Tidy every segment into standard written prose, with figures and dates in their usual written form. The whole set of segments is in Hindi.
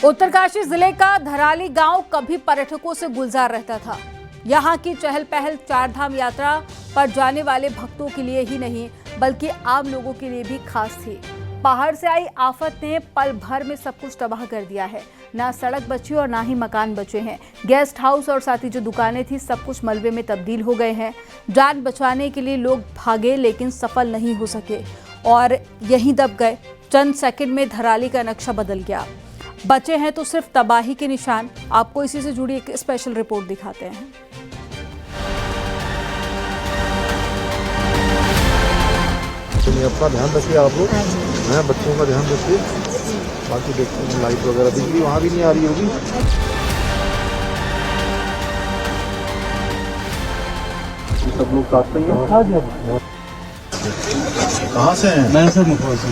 उत्तरकाशी जिले का धराली गांव कभी पर्यटकों से गुलजार रहता था। यहां की चहल पहल चारधाम यात्रा पर जाने वाले भक्तों के लिए ही नहीं बल्कि आम लोगों के लिए भी खास थी। पहाड़ से आई आफत ने पल भर में सब कुछ तबाह कर दिया है। ना सड़क बची और ना ही मकान बचे हैं। गेस्ट हाउस और साथ ही जो दुकानें थी सब कुछ मलबे में तब्दील हो गए हैं। जान बचाने के लिए लोग भागे लेकिन सफल नहीं हो सके और यहीं दब गए। चंद सेकंड में धराली का नक्शा बदल गया। बचे हैं तो सिर्फ तबाही के निशान। आपको इसी से जुड़ी एक स्पेशल रिपोर्ट दिखाते हैं। अपना ध्यान रखिए आप लोग, बच्चों का ध्यान रखिए। बाकी देखते हैं लाइट वगैरह बिजली वहाँ भी नहीं आ रही होगी। सब लोग काटते हैं। कहाँ से हैं? मैं सर मुखवा से।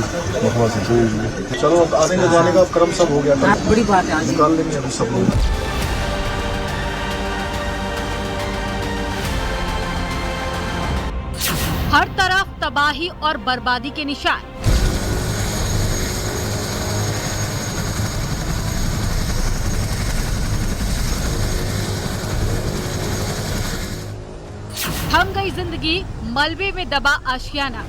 चलो अब आने जाने का क्रम सब हो गया। बड़ी बात है, निकाल लेंगे अभी सब लोग। हर तरफ तबाही और बर्बादी के निशान। थम गई जिंदगी, मलबे में दबा आशियाना।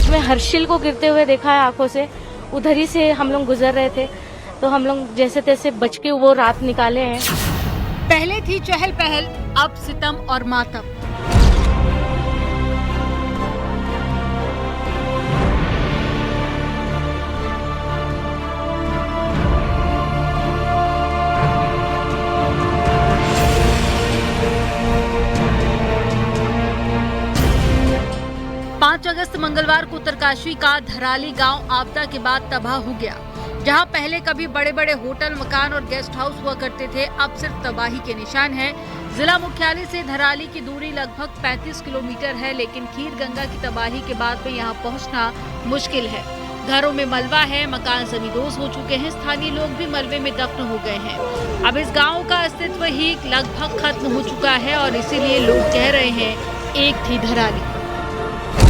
मैं हर्षिल को गिरते हुए देखा है आंखों से। उधर ही से हम लोग गुजर रहे थे तो हम लोग जैसे तैसे बच के वो रात निकाले हैं। पहले थी चहल पहल, अब सितम और मातम। अगस्त मंगलवार को उत्तरकाशी का धराली गांव आपदा के बाद तबाह हो गया। जहां पहले कभी बड़े बड़े होटल, मकान और गेस्ट हाउस हुआ करते थे, अब सिर्फ तबाही के निशान है। जिला मुख्यालय से धराली की दूरी लगभग 35 किलोमीटर है, लेकिन खीर गंगा की तबाही के बाद में यहां पहुंचना मुश्किल है। घरों में मलबा है, मकान जमींदोज हो चुके हैं, स्थानीय लोग भी मलबे में दफन हो गए हैं। अब इस गाँव का अस्तित्व ही लगभग खत्म हो चुका है और इसीलिए लोग कह रहे हैं, एक थी धराली।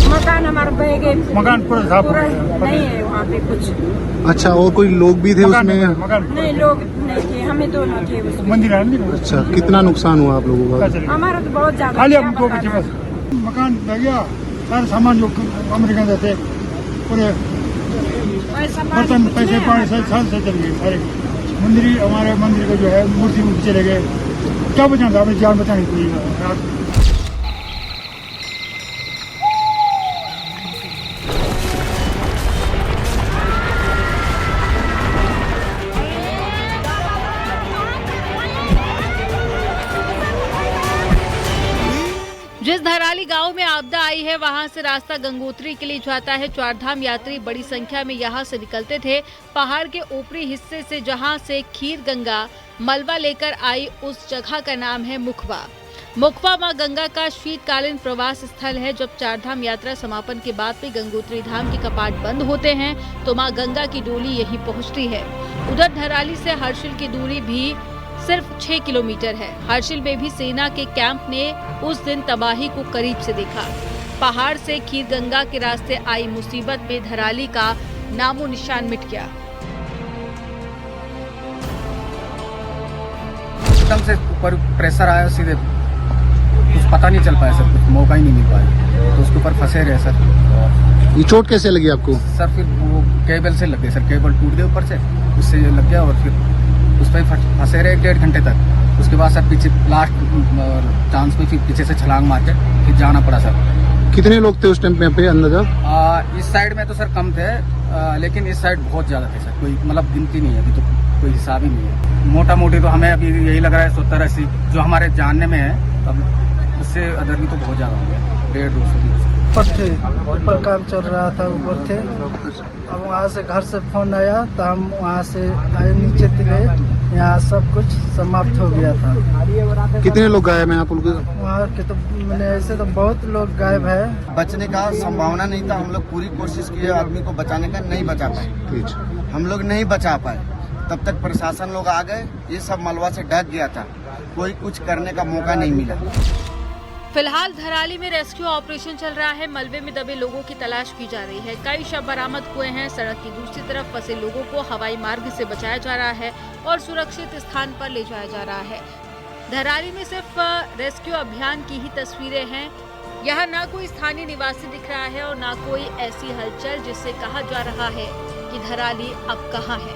मकान हमारा बह गए, मकान पूरा नहीं है वहाँ पे कुछ। अच्छा, और कोई लोग भी थे उसमें? नहीं, लोग नहीं थे, हमें दोनों थे उसमें। मंदिर है ना। अच्छा, कितना नुकसान हुआ आप लोगों का? हमारा तो बहुत ज्यादा। खाली हम दो बच्चे बस। मकान बह गया, सारे सामान जो अमेरिका से थे पूरे बर्तन, पैसे, पानी से चल गए सारे। हमारे मंदिर को जो है मूर्ति चले गए। क्या बचाना था, अपनी जान बचानी थी। जिस धराली गांव में आपदा आई है वहां से रास्ता गंगोत्री के लिए जाता है। चारधाम यात्री बड़ी संख्या में यहां से निकलते थे। पहाड़ के ऊपरी हिस्से से जहां से खीर गंगा मलबा लेकर आई, उस जगह का नाम है मुखवा। मुखवा मां गंगा का शीतकालीन प्रवास स्थल है। जब चारधाम यात्रा समापन के बाद भी गंगोत्री धाम के कपाट बंद होते हैं तो मां गंगा की डोली यहीं पहुंचती है। उधर धराली से हर्षिल की दूरी भी सिर्फ 6 किलोमीटर है। हर्षिल में भी सेना के कैंप ने उस दिन तबाही को करीब से देखा। पहाड़ से खीर गंगा के रास्ते आई मुसीबत में धराली का नामो निशान मिट गया। एकदम से ऊपर प्रेशर आया, सीधे कुछ पता नहीं चल पाया सर, कुछ मौका ही नहीं मिल पाया, तो उसके ऊपर फंसे रहे सर। ये चोट कैसे लगी आपको? सर फिर वो केबल से लग गए सर, केबल टूट गए ऊपर से, उससे लग गया और फिर उस पर फंसे रहे 1.5 घंटे तक। उसके बाद सर पीछे लास्ट चांस में फिर पीछे से छलांग मार के फिर जाना पड़ा सर। कितने लोग थे उस टाइम पे अंदाजा? इस साइड में तो सर कम थे, लेकिन इस साइड बहुत ज्यादा थे सर। कोई मतलब गिनती नहीं है अभी, तो कोई हिसाब ही नहीं है। मोटा मोटी तो हमें अभी यही लग रहा है 70-80 जो हमारे जानने में है। अब उससे अदर भी तो बहुत ज्यादा हो गया, 150-200 ऊपर थे, ऊपर काम चल रहा था, ऊपर थे। अब वहाँ से घर से फोन आया तो हम वहाँ से आए, नीचे गए, यहाँ सब कुछ समाप्त हो गया था। कितने लोग गायब हैं आप लोग? वहाँ के तो मैंने ऐसे तो बहुत लोग गायब है। बचने का संभावना नहीं था। हम लोग पूरी कोशिश किए आदमी को बचाने का, नहीं बचा पाए। हम लोग नहीं बचा पाए। तब तक प्रशासन लोग आ गए, ये सब मलबा से ढक गया था, कोई कुछ करने का मौका नहीं मिला। फिलहाल धराली में रेस्क्यू ऑपरेशन चल रहा है। मलबे में दबे लोगों की तलाश की जा रही है। कई शव बरामद हुए हैं। सड़क की दूसरी तरफ फंसे लोगों को हवाई मार्ग से बचाया जा रहा है और सुरक्षित स्थान पर ले जाया जा रहा है। धराली में सिर्फ रेस्क्यू अभियान की ही तस्वीरें हैं। यहाँ न कोई स्थानीय निवासी दिख रहा है और न कोई ऐसी हलचल जिससे कहा जा रहा है कि धराली अब कहाँ है।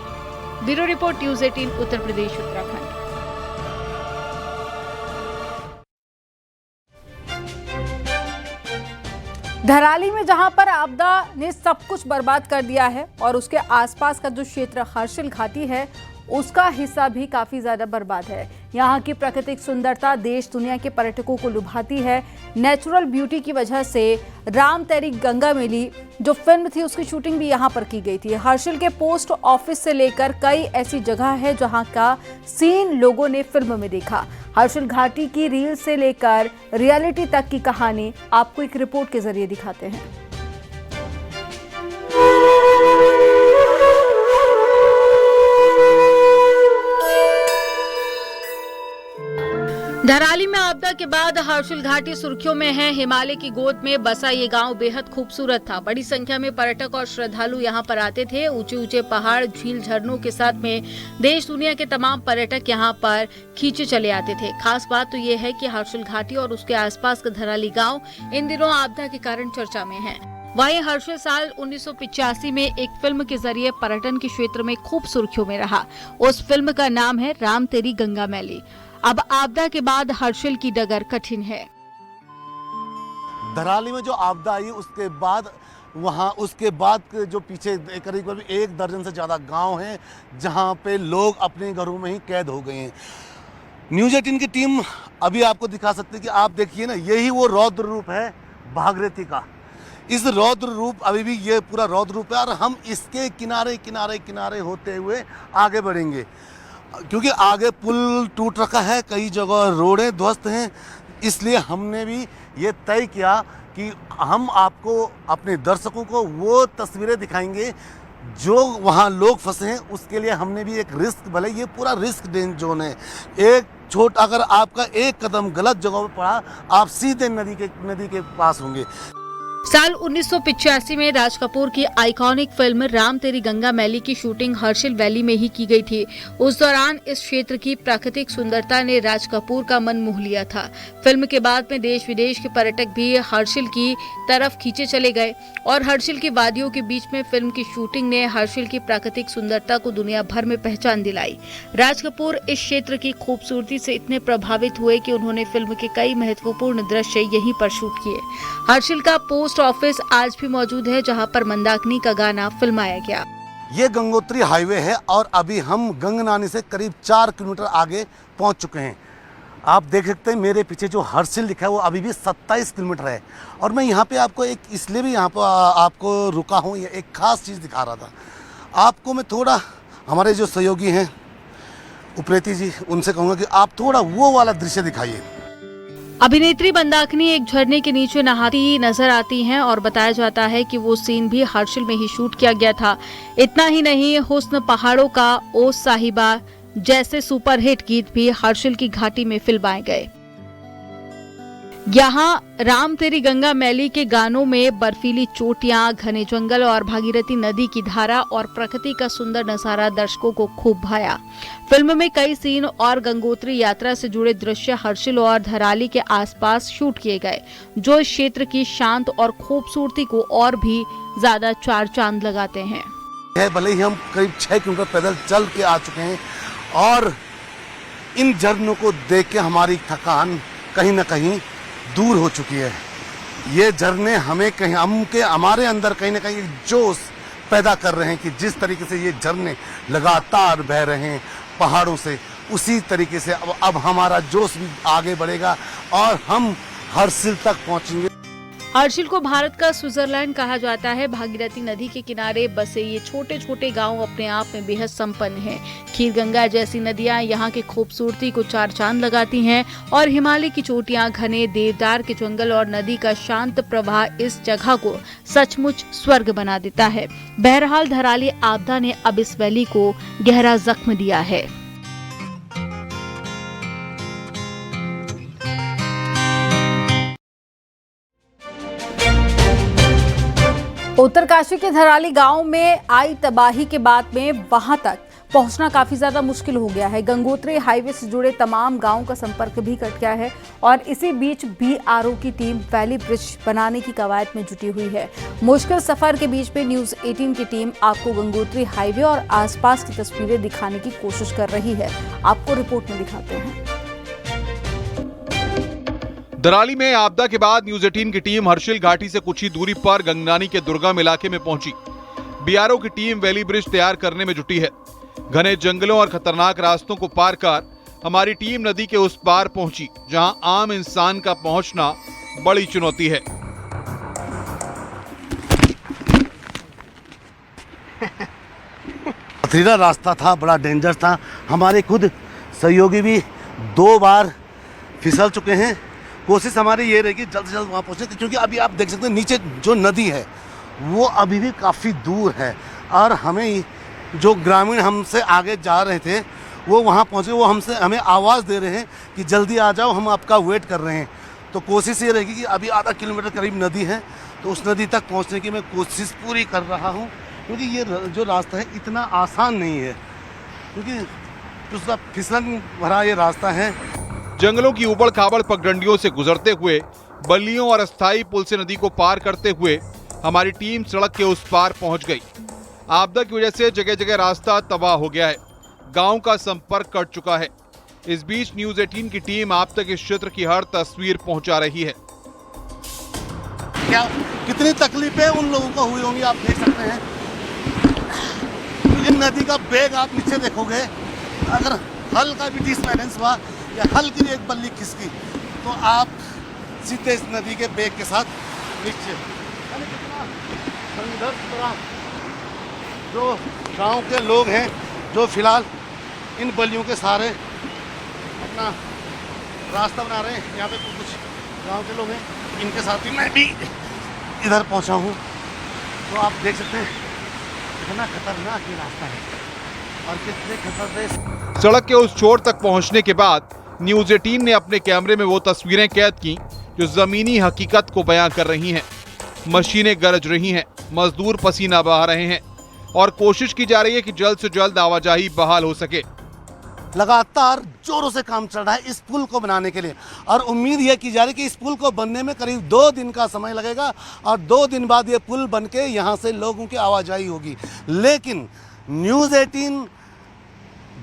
Bureau report news 18 Uttar Pradesh Uttarakhand. Dharali में जहां पर आपदा ने सब कुछ बर्बाद कर दिया है और उसके आसपास का जो क्षेत्र हर्षिल घाटी है उसका हिस्सा भी काफी ज्यादा बर्बाद है। यहाँ की प्राकृतिक सुंदरता देश दुनिया के पर्यटकों को लुभाती है। नेचुरल ब्यूटी की वजह से राम तेरी गंगा मैली जो फिल्म थी उसकी शूटिंग भी यहाँ पर की गई थी। हर्षिल के पोस्ट ऑफिस से लेकर कई ऐसी जगह है जहाँ का सीन लोगों ने फिल्म में देखा। हर्षिल घाटी की रील से लेकर रियलिटी तक की कहानी आपको एक रिपोर्ट के जरिए दिखाते हैं। धराली में आपदा के बाद हर्षिल घाटी सुर्खियों में है। हिमालय की गोद में बसा ये गांव बेहद खूबसूरत था। बड़ी संख्या में पर्यटक और श्रद्धालु यहां पर आते थे। ऊंचे ऊंचे पहाड़, झील, झरनों के साथ में देश दुनिया के तमाम पर्यटक यहां पर खींचे चले आते थे। खास बात तो ये है कि हर्षिल घाटी और उसके आसपास का धराली गाँव इन दिनों आपदा के कारण चर्चा में है। वहीं हर्षिल साल 1985 में एक फिल्म के जरिए पर्यटन के क्षेत्र में खूब सुर्खियों में रहा। उस फिल्म का नाम है राम तेरी गंगा मैली। अब आपदा के बाद हर्षिल की डगर कठिन है। धराली में जो आपदा आई उसके बाद जो पीछे करीब 1 दर्जन से ज़्यादा गांव हैं जहां पे लोग अपने घरों में ही कैद हो गए हैं। न्यूज़ 18 की टीम अभी आपको दिखा सकती है कि आप देखिए ना, यही वो रौद्र रूप है भागीरथी का। इस रौद्र रूप अभी भी ये पूरा रौद्र रूप है और हम इसके किनारे किनारे किनारे होते हुए आगे बढ़ेंगे क्योंकि आगे पुल टूट रखा है, कई जगह रोडें ध्वस्त हैं। इसलिए हमने भी ये तय किया कि हम आपको अपने दर्शकों को वो तस्वीरें दिखाएंगे जो वहाँ लोग फंसे हैं। उसके लिए हमने भी एक रिस्क, भले ये पूरा रिस्क जोन है, अगर आपका एक कदम गलत जगह पर पड़ा आप सीधे नदी के पास होंगे। साल 1985 में राज कपूर की आइकॉनिक फिल्म राम तेरी गंगा मैली की शूटिंग हर्षिल वैली में ही की गई थी। उस दौरान इस क्षेत्र की प्राकृतिक सुंदरता ने राज कपूर का मन मोह लिया था। फिल्म के बाद में देश विदेश के पर्यटक भी हर्षिल की तरफ खींचे चले गए और हर्षिल की वादियों के बीच में फिल्म की शूटिंग ने हर्षिल की प्राकृतिक सुंदरता को दुनिया भर में पहचान दिलाई। राज कपूर इस क्षेत्र की खूबसूरती से इतने प्रभावित हुए कि उन्होंने फिल्म के कई महत्वपूर्ण दृश्य यहीं पर शूट किए। हर्षिल का पोस्ट ऑफिस आज भी मौजूद है जहां पर मंदाकिनी का गाना फिल्माया गया। ये गंगोत्री हाईवे है और अभी हम गंगनानी से करीब 4 किलोमीटर आगे पहुंच चुके हैं। आप देख सकते हैं मेरे पीछे जो हर्षिल लिखा है वो अभी भी 27 किलोमीटर है और मैं यहाँ पे आपको इसलिए भी यहाँ पर आपको रुका हूँ, ये एक खास चीज़ दिखा रहा था आपको। मैं थोड़ा हमारे जो सहयोगी हैं उप्रेती जी, उनसे कहूँगा कि आप थोड़ा वो वाला दृश्य दिखाइए। अभिनेत्री मंदाकिनी एक झरने के नीचे नहाती नजर आती हैं और बताया जाता है कि वो सीन भी हर्षिल में ही शूट किया गया था। इतना ही नहीं, हुस्न पहाड़ों का ओ साहिबा जैसे सुपरहिट गीत भी हर्षिल की घाटी में फिल्माए गए। यहाँ राम तेरी गंगा मैली के गानों में बर्फीली चोटियां, घने जंगल और भागीरथी नदी की धारा और प्रकृति का सुंदर नजारा दर्शकों को खूब भाया। फिल्म में कई सीन और गंगोत्री यात्रा से जुड़े दृश्य हर्षिल और धराली के आसपास शूट किए गए, जो इस क्षेत्र की शांत और खूबसूरती को और भी ज्यादा चार चांद लगाते हैं। भले ही हम करीब 6 किलोमीटर पैदल चल के आ चुके हैं और इन झरनों को देख के हमारी थकान कहीं न कहीं दूर हो चुकी है। ये झरने हमारे अंदर कहीं ना कहीं जोश पैदा कर रहे हैं कि जिस तरीके से ये झरने लगातार बह रहे हैं पहाड़ों से, उसी तरीके से अब हमारा जोश भी आगे बढ़ेगा और हम हर्षिल तक पहुंचेंगे। हर्षिल को भारत का स्विट्जरलैंड कहा जाता है। भागीरथी नदी के किनारे बसे ये छोटे छोटे गांव अपने आप में बेहद संपन्न हैं। खीरगंगा जैसी नदियां यहाँ की खूबसूरती को चार चांद लगाती हैं और हिमालय की चोटियां, घने देवदार के जंगल और नदी का शांत प्रवाह इस जगह को सचमुच स्वर्ग बना देता है। बहरहाल धराली आपदा ने अब इस वैली को गहरा जख्म दिया है। उत्तरकाशी के धराली गांव में आई तबाही के बाद में वहां तक पहुंचना काफी ज्यादा मुश्किल हो गया है। गंगोत्री हाईवे से जुड़े तमाम गांवों का संपर्क भी कट गया है और इसी बीच BRO की टीम वैली ब्रिज बनाने की कवायद में जुटी हुई है। मुश्किल सफर के बीच में न्यूज 18 की टीम आपको गंगोत्री हाईवे और आसपास की तस्वीरें दिखाने की कोशिश कर रही है। आपको रिपोर्ट में दिखाते हैं। धराली में आपदा के बाद न्यूज 18 की टीम हर्षिल घाटी से कुछ ही दूरी पर गंगनानी के दुर्गम इलाके में पहुंची। BRO की टीम वैली ब्रिज तैयार करने में जुटी है। घने जंगलों और खतरनाक रास्तों को पार कर हमारी टीम नदी के उस पार पहुंची, जहां आम इंसान का पहुंचना बड़ी चुनौती है। पथरीला रास्ता था, बड़ा डेंजर था। हमारे खुद सहयोगी भी 2 बार फिसल चुके हैं। कोशिश हमारी ये रहेगी जल्द से जल्द वहाँ पहुँचे, क्योंकि अभी आप देख सकते हैं नीचे जो नदी है वो अभी भी काफ़ी दूर है और हमें जो ग्रामीण हमसे आगे जा रहे थे वो वहाँ पहुँचे, वो हमें आवाज़ दे रहे हैं कि जल्दी आ जाओ, हम आपका वेट कर रहे हैं। तो कोशिश ये रहेगी कि अभी आधा किलोमीटर करीब नदी है, तो उस नदी तक पहुँचने की मैं कोशिश पूरी कर रहा हूँ, क्योंकि ये जो रास्ता है इतना आसान नहीं है, क्योंकि दूसरा फिसलन भरा ये रास्ता है। जंगलों की उबड़ खाबड़ पगडंडियों से गुजरते हुए, बल्लियों और अस्थायी पुल से नदी को पार करते हुए हमारी टीम सड़क के उस पार पहुंच गई। आपदा की वजह से जगह जगह रास्ता तबाह हो गया है, गांव का संपर्क कट चुका है। इस बीच न्यूज 18 की टीम आप तक इस क्षेत्र की हर तस्वीर पहुंचा रही है। क्या कितनी तकलीफें उन लोगों को हुई होंगी आप देख सकते हैं। इन नदी का बेग आप नीचे देखोगे, अगर हल्का भी डिसबैलेंस हुआ या हल्की भी एक बल्ली खिसकी तो आप सीधे इस नदी के बेग के साथ नीचे। जो गांव के लोग हैं जो फिलहाल इन बल्लियों के सहारे अपना रास्ता बना रहे हैं, यहाँ पे कुछ गांव के लोग हैं, इनके साथ ही मैं भी इधर पहुँचा हूँ। तो आप देख सकते हैं कितना खतरनाक ये रास्ता है और कितने खतरनाक। सड़क के उस छोर तक पहुंचने के बाद न्यूज 18 ने अपने कैमरे में वो तस्वीरें कैद की जो जमीनी हकीकत को बयां कर रही हैं। मशीनें गरज रही हैं, मजदूर पसीना बहा रहे हैं और कोशिश की जा रही है कि जल्द से जल्द आवाजाही बहाल हो सके। लगातार जोरों से काम चल रहा है इस पुल को बनाने के लिए और उम्मीद यह की जा रही है कि इस पुल को बनने में करीब 2 दिन का समय लगेगा और 2 दिन बाद ये पुल बनके यहाँ से लोगों की आवाजाही होगी। लेकिन न्यूज 18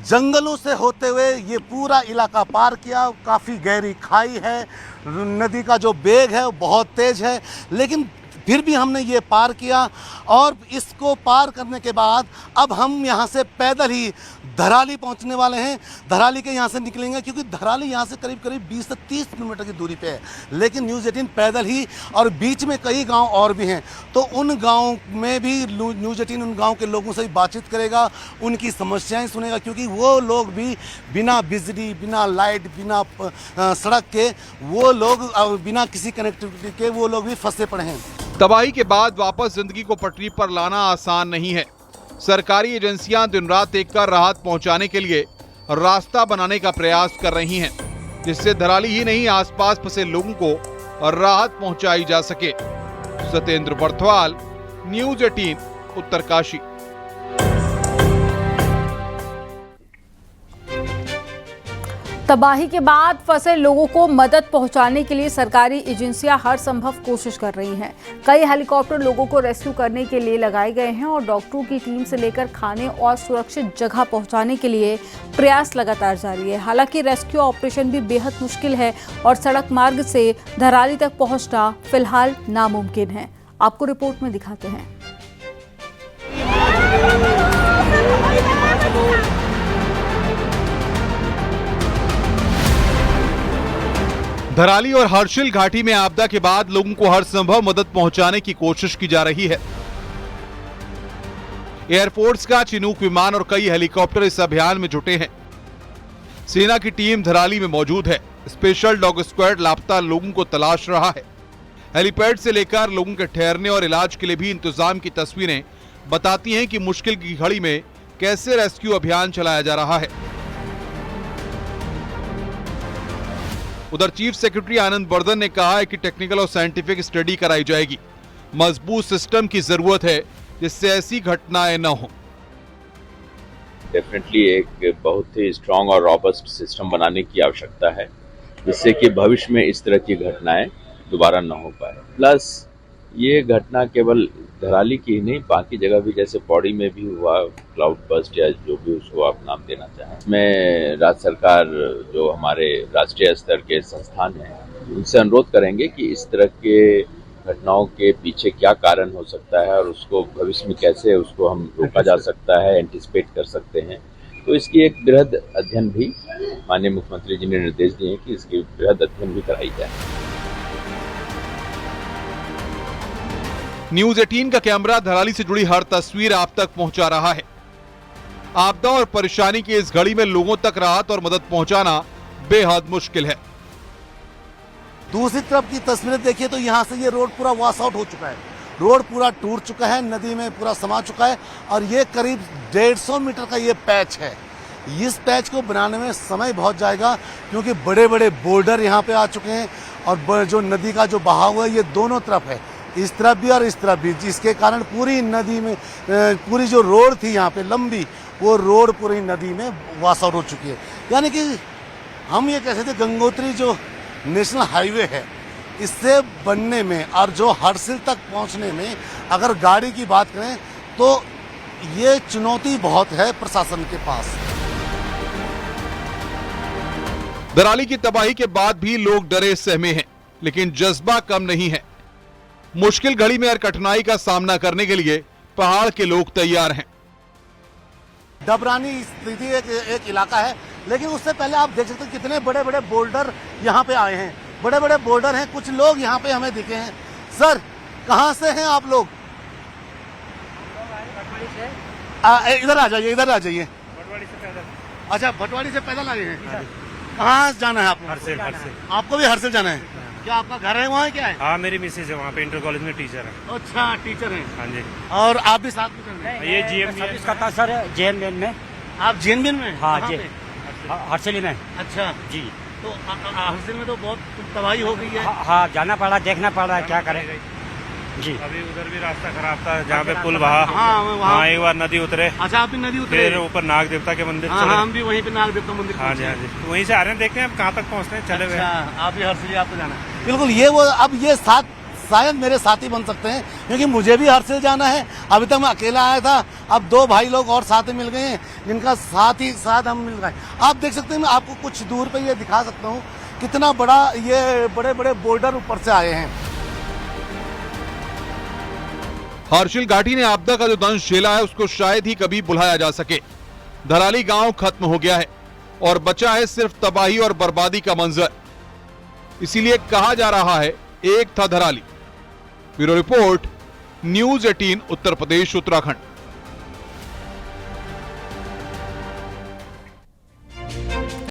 जंगलों से होते हुए ये पूरा इलाका पार किया। काफ़ी गहरी खाई है, नदी का जो बेग है वो बहुत तेज है, लेकिन फिर भी हमने ये पार किया और इसको पार करने के बाद अब हम यहाँ से पैदल ही धराली पहुँचने वाले हैं। धराली के यहाँ से निकलेंगे क्योंकि धराली यहाँ से करीब करीब 20 से 30 किलोमीटर की दूरी पे है, लेकिन न्यूज़ 18 पैदल ही और बीच में कई गांव और भी हैं, तो उन गांव में भी न्यूज़ 18 उन गांव के लोगों से भी बातचीत करेगा, उनकी समस्याएं सुनेगा, क्योंकि वो लोग भी बिना बिजली, बिना लाइट, बिना सड़क के वो लोग, बिना किसी कनेक्टिविटी के वो लोग भी फंसे पड़े हैं। तबाही के बाद वापस जिंदगी को पटरी पर लाना आसान नहीं है। सरकारी एजेंसियां दिन रात एक कर राहत पहुंचाने के लिए रास्ता बनाने का प्रयास कर रही हैं, जिससे धराली ही नहीं आसपास फंसे लोगों को राहत पहुंचाई जा सके। सत्येंद्र बर्थवाल, न्यूज 18, उत्तरकाशी। तबाही के बाद फंसे लोगों को मदद पहुंचाने के लिए सरकारी एजेंसियां हर संभव कोशिश कर रही हैं। कई हेलीकॉप्टर लोगों को रेस्क्यू करने के लिए लगाए गए हैं और डॉक्टरों की टीम से लेकर खाने और सुरक्षित जगह पहुंचाने के लिए प्रयास लगातार जारी है। हालांकि रेस्क्यू ऑपरेशन भी बेहद मुश्किल है और सड़क मार्ग से धराली तक पहुंचना फिलहाल नामुमकिन है। आपको रिपोर्ट में दिखाते हैं। धराली और हर्षिल घाटी में आपदा के बाद लोगों को हर संभव मदद पहुंचाने की कोशिश की जा रही है। एयरफोर्स का चिनूक विमान और कई हेलीकॉप्टर इस अभियान में जुटे हैं। सेना की टीम धराली में मौजूद है। स्पेशल डॉग स्क्वाड लापता लोगों को तलाश रहा है। हेलीपैड से लेकर लोगों के ठहरने और इलाज के लिए भी इंतजाम की तस्वीरें बताती हैं कि मुश्किल की घड़ी में कैसे रेस्क्यू अभियान चलाया जा रहा है। उधर चीफ सेक्रेटरी आनंद बर्धन ने कहा है कि टेक्निकल और साइंटिफिक स्टडी कराई जाएगी। मजबूत सिस्टम की जरूरत है जिससे ऐसी घटनाएं न हो। डेफिनेटली एक बहुत ही स्ट्रांग और रॉबस्ट सिस्टम बनाने की आवश्यकता है जिससे कि भविष्य में इस तरह की घटनाएं दोबारा न हो पाए। प्लस ये घटना केवल धराली की ही नहीं, बाकी जगह भी जैसे पौड़ी में भी हुआ, क्लाउड बस्ट या जो भी उसको आप नाम देना चाहें, मैं राज्य सरकार जो हमारे राष्ट्रीय स्तर के संस्थान हैं उनसे अनुरोध करेंगे कि इस तरह के घटनाओं के पीछे क्या कारण हो सकता है और उसको भविष्य में कैसे उसको हम रोका जा सकता है, एंटिसिपेट कर सकते हैं। तो इसकी एक बृहद अध्ययन भी माननीय मुख्यमंत्री जी ने निर्देश दिए कि इसकी बृहद अध्ययन भी कराई जाए। न्यूज 18 का कैमरा धराली से जुड़ी हर तस्वीर आप तक पहुंचा रहा है। आपदा और परेशानी की इस घड़ी में लोगों तक राहत और मदद पहुंचाना बेहद मुश्किल है। दूसरी तरफ की तस्वीरें देखिए तो यहाँ से ये रोड पूरा वॉश आउट हो चुका है। रोड पूरा टूट चुका है, नदी में पूरा समा चुका है और ये करीब 150 मीटर का ये पैच है। इस पैच को बनाने में समय बहुत जाएगा क्योंकि बड़े बड़े बोल्डर यहाँ पे आ चुके हैं और जो नदी का जो बहाव है ये दोनों तरफ है, इस तरफ भी और इस तरफ भी, जिसके कारण पूरी नदी में पूरी जो रोड थी यहाँ पे लंबी, वो रोड पूरी नदी में वॉश आउट हो चुकी है। यानी कि हम ये कह सकते गंगोत्री जो नेशनल हाईवे है इससे बनने में और जो हर्षिल तक पहुंचने में अगर गाड़ी की बात करें तो ये चुनौती बहुत है प्रशासन के पास। धराली की तबाही के बाद भी लोग डरे सहमे हैं, लेकिन जज्बा कम नहीं है। मुश्किल घड़ी में हर कठिनाई का सामना करने के लिए पहाड़ के लोग तैयार हैं। डबरानी स्थिति एक इलाका है, लेकिन उससे पहले आप देख सकते हैं कितने बड़े बड़े बोल्डर यहाँ पे आए हैं। बड़े बड़े बोल्डर हैं, कुछ लोग यहाँ पे हमें दिखे हैं। सर कहाँ से हैं आप लोग? इधर आ जाइए, इधर आ जाइए। अच्छा, भटवाड़ी से पैदल आए हैं। कहाँ जाना है आपको? हर्षिल। आपको भी हर्षिल जाना है? क्या आपका घर है वहाँ? क्या है? हाँ, मेरी मिसेज है वहाँ पे, इंटर कॉलेज में टीचर है। अच्छा, टीचर हैं। हाँ जी। और आप भी साथ में चल रहे हैं? ये जीएम का सर JNBN में। आप JNBN में? हाँ जी, हर्षिल में। अच्छा जी। तो हर्षिल में तो बहुत तबाही हो गई है। हाँ, जाना पड़ा, देखना पड़ रहा है, क्या करें जी। अभी उधर भी रास्ता खराब था जहाँ पे पुल बहा। हाँ, वहाँ एक बार नदी उतरे। अच्छा, आप भी नदी उतरे? फिर ऊपर नाग देवता के मंदिर। हाँ, हम भी वहीं पे नाग देवता मंदिर। हाँ जी, हाँ जी, तो वहीं से आ रहे हैं, देखते हैं अब कहाँ तक पहुँचते हैं। चले गए। आप भी हर्षिल, आपको जाना है? बिल्कुल, ये वो अब ये साथ शायद मेरे साथी बन सकते हैं क्योंकि मुझे भी हर्षिल जाना है। अभी तक मैं अकेला आया था, अब 2 भाई लोग और साथ मिल गए हैं जिनका साथ ही साथ हम मिल गए। आप देख सकते हैं, मैं आपको कुछ दूर पे ये दिखा सकता हूँ कितना बड़ा ये बड़े बड़े बोल्डर ऊपर से आए हैं। हर्षिल घाटी ने आपदा का जो दंश झेला है उसको शायद ही कभी भुलाया जा सके। धराली गांव खत्म हो गया है और बचा है सिर्फ तबाही और बर्बादी का मंजर। इसीलिए कहा जा रहा है, एक था Dharali. Bureau report, news 18 Uttar Pradesh Uttarakhand.